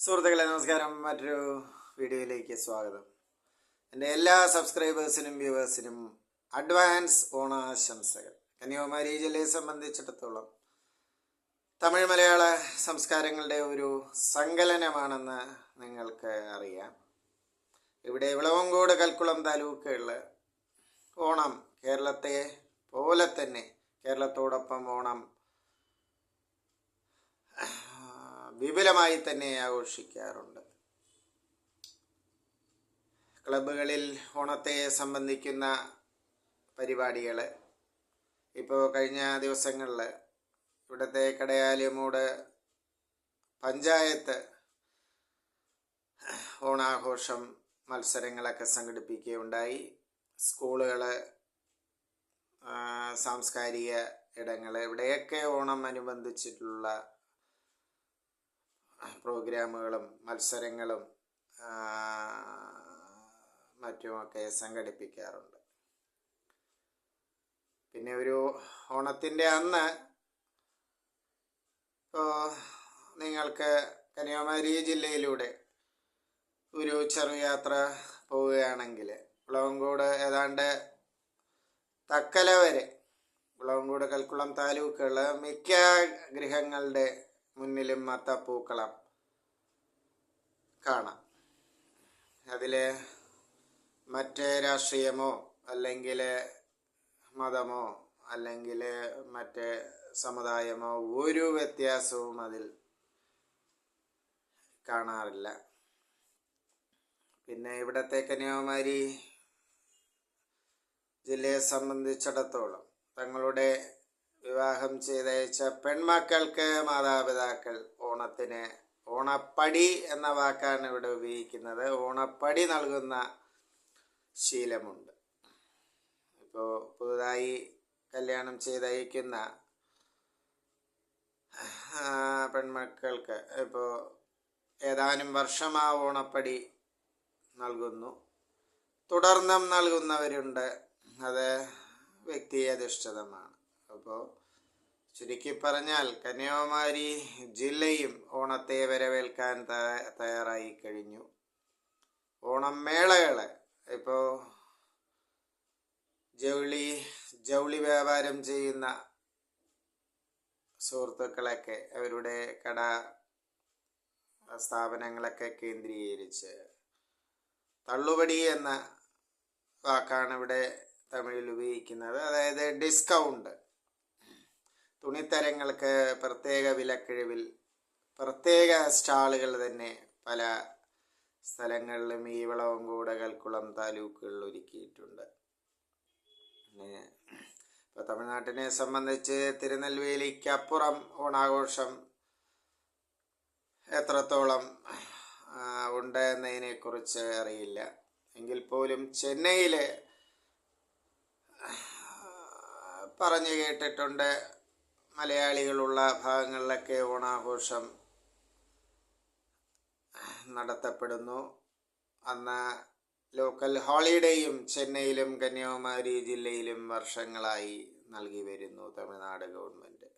സുഹൃത്തുക്കളെ നമസ്കാരം. മറ്റൊരു വീഡിയോയിലേക്ക് സ്വാഗതം. എൻ്റെ എല്ലാ സബ്സ്ക്രൈബേഴ്സിനും വ്യൂവേഴ്സിനും അഡ്വാൻസ് ഓണാശംസകൾ. കന്യാകുമാരി ജില്ലയെ സംബന്ധിച്ചിടത്തോളം തമിഴ് മലയാള സംസ്കാരങ്ങളുടെ ഒരു സങ്കലനമാണെന്ന് നിങ്ങൾക്ക് അറിയാം. ഇവിടെ വിളവങ്കോട് കൽക്കുളം താലൂക്കുകളിൽ ഓണം കേരളത്തെ പോലെ തന്നെ കേരളത്തോടൊപ്പം ഓണം വിപുലമായി തന്നെ ആഘോഷിക്കാറുണ്ട്. ക്ലബ്ബുകളിൽ ഓണത്തെ സംബന്ധിക്കുന്ന പരിപാടികൾ ഇപ്പോൾ കഴിഞ്ഞ ദിവസങ്ങളിൽ ഇവിടുത്തെ കടയാലിമൂട് പഞ്ചായത്ത് ഓണാഘോഷം മത്സരങ്ങളൊക്കെ സംഘടിപ്പിക്കുകയുണ്ടായി. സ്കൂളുകൾ, സാംസ്കാരിക ഇടങ്ങൾ, ഇവിടെയൊക്കെ ഓണം അനുബന്ധിച്ചിട്ടുള്ള പ്രോഗ്രാമുകളും മത്സരങ്ങളും മറ്റുമൊക്കെ സംഘടിപ്പിക്കാറുണ്ട്. പിന്നെ ഒരു ഓണത്തിൻ്റെ അന്ന് ഇപ്പോൾ നിങ്ങൾക്ക് കന്യാകുമാരി ജില്ലയിലൂടെ ഒരു ചെറുയാത്ര പോവുകയാണെങ്കിൽ വിളവങ്കോട് ഏതാണ്ട് തക്കല വരെ വിളവങ്കോട് കൽക്കുളം താലൂക്കുകൾ മിക്ക ഗൃഹങ്ങളുടെ മുന്നിലും മത്തപ്പൂക്കളം കാണാം. അതിൽ മറ്റ് രാഷ്ട്രീയമോ അല്ലെങ്കിൽ മതമോ അല്ലെങ്കിൽ മറ്റ് സമുദായമോ ഒരു വ്യത്യാസവും അതിൽ കാണാറില്ല. പിന്നെ ഇവിടത്തെ കന്യാകുമാരി ജില്ലയെ സംബന്ധിച്ചിടത്തോളം തങ്ങളുടെ വിവാഹം ചെയ്തയച്ച പെൺമക്കൾക്ക് മാതാപിതാക്കൾ ഓണത്തിന് ഓണപ്പടി എന്ന വാക്കാണ് ഇവിടെ ഉപയോഗിക്കുന്നത്. ഓണപ്പടി നൽകുന്ന ശീലമുണ്ട്. ഇപ്പോൾ പുതുതായി കല്യാണം ചെയ്തയക്കുന്ന പെൺമക്കൾക്ക് ഇപ്പോൾ ഏതാനും വർഷം ആ ഓണപ്പടി നൽകുന്നു. തുടർന്നും നൽകുന്നവരുണ്ട്. അത് വ്യക്തിയധിഷ്ഠിതമാണ്. അപ്പോൾ ചുരുക്കി പറഞ്ഞാൽ കന്യാകുമാരി ജില്ലയും ഓണത്തെ വരവേൽക്കാൻ തയ്യാറായി കഴിഞ്ഞു. ഓണം മേളകൾ ഇപ്പോൾ ജൗളി വ്യാപാരം ചെയ്യുന്ന സുഹൃത്തുക്കളൊക്കെ അവരുടെ കട സ്ഥാപനങ്ങളൊക്കെ കേന്ദ്രീകരിച്ച് തള്ളുപടി എന്ന വാക്കാണ് ഇവിടെ തമിഴിൽ ഉപയോഗിക്കുന്നത്. അതായത് ഡിസ്കൗണ്ട്, തുണിത്തരങ്ങൾക്ക് പ്രത്യേക വിലക്കിഴിവിൽ പ്രത്യേക സ്റ്റാളുകൾ തന്നെ പല സ്ഥലങ്ങളിലും ഈ വിളവങ്കോട് കൽക്കുളം താലൂക്കുകളിൽ ഒരുക്കിയിട്ടുണ്ട്. ഇപ്പോൾ തമിഴ്നാട്ടിനെ സംബന്ധിച്ച് തിരുനെൽവേലിക്കപ്പുറം ഓണാഘോഷം എത്രത്തോളം ഉണ്ട് എന്നതിനെക്കുറിച്ച് അറിയില്ല. എങ്കിൽ പോലും ചെന്നൈയിൽ പറഞ്ഞു കേട്ടിട്ടുണ്ട് മലയാളികളുള്ള ഭാഗങ്ങളിലൊക്കെ ഓണാഘോഷം നടത്തപ്പെടുന്നു. അന്ന് ലോക്കൽ ഹോളിഡേയും ചെന്നൈയിലും കന്യാകുമാരി ജില്ലയിലും വർഷങ്ങളായി നൽകി വരുന്നു തമിഴ്നാട് ഗവൺമെൻറ്.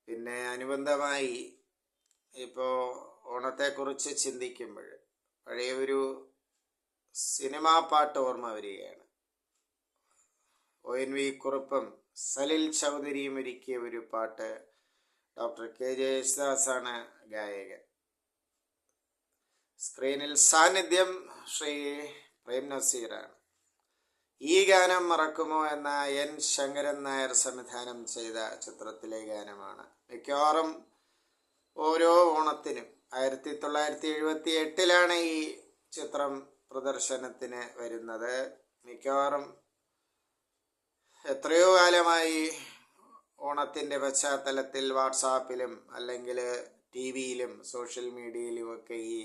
പിന്നെ അനുബന്ധമായി ഇപ്പോൾ ഓണത്തെക്കുറിച്ച് ചിന്തിക്കുമ്പോൾ പഴയ ഒരു സിനിമാ പാട്ട് ഓർമ്മ വരികയാണ്. ONV കുറുപ്പും സലിൽ ചൗധരിയും ഒരുക്കിയ ഒരു പാട്ട്. ഡോക്ടർ KJ യേശുദാസാണ് ഗായകൻ. സ്ക്രീനിൽ സാന്നിധ്യം ശ്രീ പ്രേം നസീറാണ്. ഈ ഗാനം മറക്കുമോ എന്ന N ശങ്കരൻ നായർ സംവിധാനം ചെയ്ത ചിത്രത്തിലെ ഗാനമാണ്. മിക്കവാറും ഓരോ ഓണത്തിനും 1978 ഈ ചിത്രം പ്രദർശനത്തിന് വരുന്നത്. മിക്കവാറും എത്രയോ കാലമായി ഓണത്തിൻ്റെ പശ്ചാത്തലത്തിൽ വാട്സാപ്പിലും അല്ലെങ്കിൽ TV-യിലും സോഷ്യൽ മീഡിയയിലുമൊക്കെ ഈ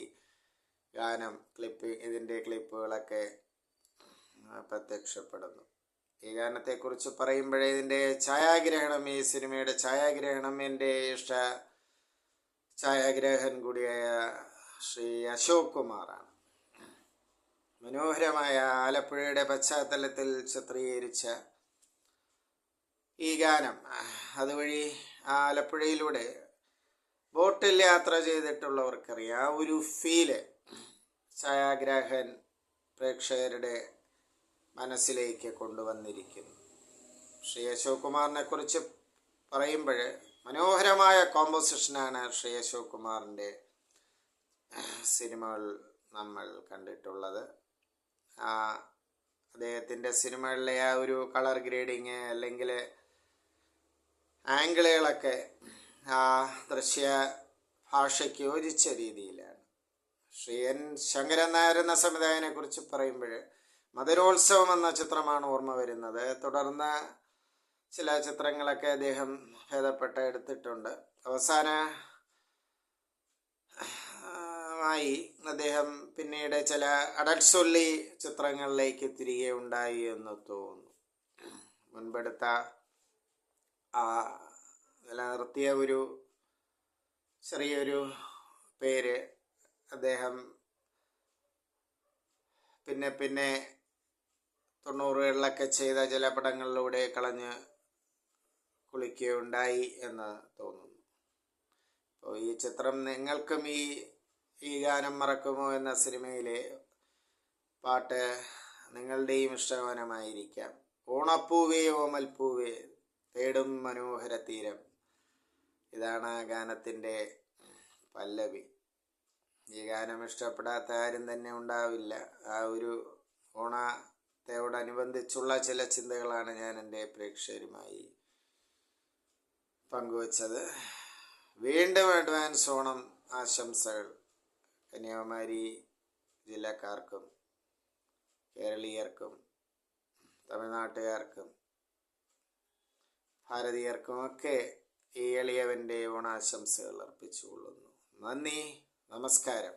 ഗാനം ഇതിൻ്റെ ക്ലിപ്പുകളൊക്കെ പ്രത്യക്ഷപ്പെടുന്നു. ഈ ഗാനത്തെക്കുറിച്ച് പറയുമ്പോഴേ ഇതിൻ്റെ ഛായാഗ്രഹണം, ഈ സിനിമയുടെ ഛായാഗ്രഹണം എൻ്റെ ഇഷ്ട ഛായാഗ്രഹൻ കൂടിയായ ശ്രീ അശോക് കുമാറാണ്. മനോഹരമായ ആലപ്പുഴയുടെ പശ്ചാത്തലത്തിൽ ചിത്രീകരിച്ച ഈ ഗാനം അതുവഴി ആലപ്പുഴയിലൂടെ ബോട്ടിൽ യാത്ര ചെയ്തിട്ടുള്ളവർക്കറിയാം ആ ഒരു ഫീല് ഛായാഗ്രാഹകൻ പ്രേക്ഷകരുടെ മനസ്സിലേക്ക് കൊണ്ടുവന്നിരിക്കുന്നു. ശ്രീ അശോക് കുമാറിനെ കുറിച്ച് പറയുമ്പോൾ മനോഹരമായ കോമ്പോസിഷനാണ് ശ്രീ അശോക് കുമാറിൻ്റെ സിനിമകൾ നമ്മൾ കണ്ടിട്ടുള്ളത്. അദ്ദേഹത്തിൻ്റെ സിനിമകളിലെ ആ ഒരു കളർ ഗ്രേഡിങ് അല്ലെങ്കിൽ ആംഗിളുകളൊക്കെ ആ ദൃശ്യ ഭാഷയ്ക്ക് യോജിച്ച രീതിയിലാണ്. ശ്രീ എൻ ശങ്കരൻ നായർ എന്ന സംവിധായകനെ കുറിച്ച് പറയുമ്പോൾ മധുരോത്സവം എന്ന ചിത്രമാണ് ഓർമ്മ വരുന്നത്. തുടർന്ന് ചില ചിത്രങ്ങളൊക്കെ അദ്ദേഹം ഭേദപ്പെട്ട് എടുത്തിട്ടുണ്ട്. അവസാനമായി അദ്ദേഹം പിന്നീട് ചില അടൽസൊല്ലി ചിത്രങ്ങളിലേക്ക് തിരികെ ഉണ്ടായി എന്ന് തോന്നുന്നു. മുൻപെടുത്ത നിലനിർത്തിയ ഒരു ചെറിയൊരു പേര് അദ്ദേഹം പിന്നെ 90കളിലൊക്കെ ചെയ്ത ചില പടങ്ങളിലൂടെ കളഞ്ഞ് കുളിക്കുകയുണ്ടായി എന്ന് തോന്നുന്നു. അപ്പോൾ ഈ ചിത്രം നിങ്ങൾക്കും ഈ ഗാനം മറക്കുമോ എന്ന സിനിമയിലെ പാട്ട് നിങ്ങളുടെയും ഇഷ്ടഗാനമായിരിക്കാം. ഓണപ്പൂവേ ഓമൽപ്പൂവേ തേടും മനോഹര തീരം, ഇതാണ് ആ ഗാനത്തിൻ്റെ പല്ലവി. ഈ ഗാനം ഇഷ്ടപ്പെടാത്ത ആരും തന്നെ ഉണ്ടാവില്ല. ആ ഒരു ഓണത്തോടനുബന്ധിച്ചുള്ള ചില ചിന്തകളാണ് ഞാൻ എൻ്റെ പ്രേക്ഷകരുമായി പങ്കുവച്ചത്. വീണ്ടും അഡ്വാൻസ് ഓണം ആശംസകൾ കന്യാകുമാരി ജില്ലക്കാർക്കും കേരളീയർക്കും തമിഴ്നാട്ടുകാർക്കും ഭാരതീയർക്കുമൊക്കെ ഈ എളിയവൻ്റെ ഓണാശംസകൾ അർപ്പിച്ചുകൊള്ളുന്നു. നന്ദി, നമസ്കാരം.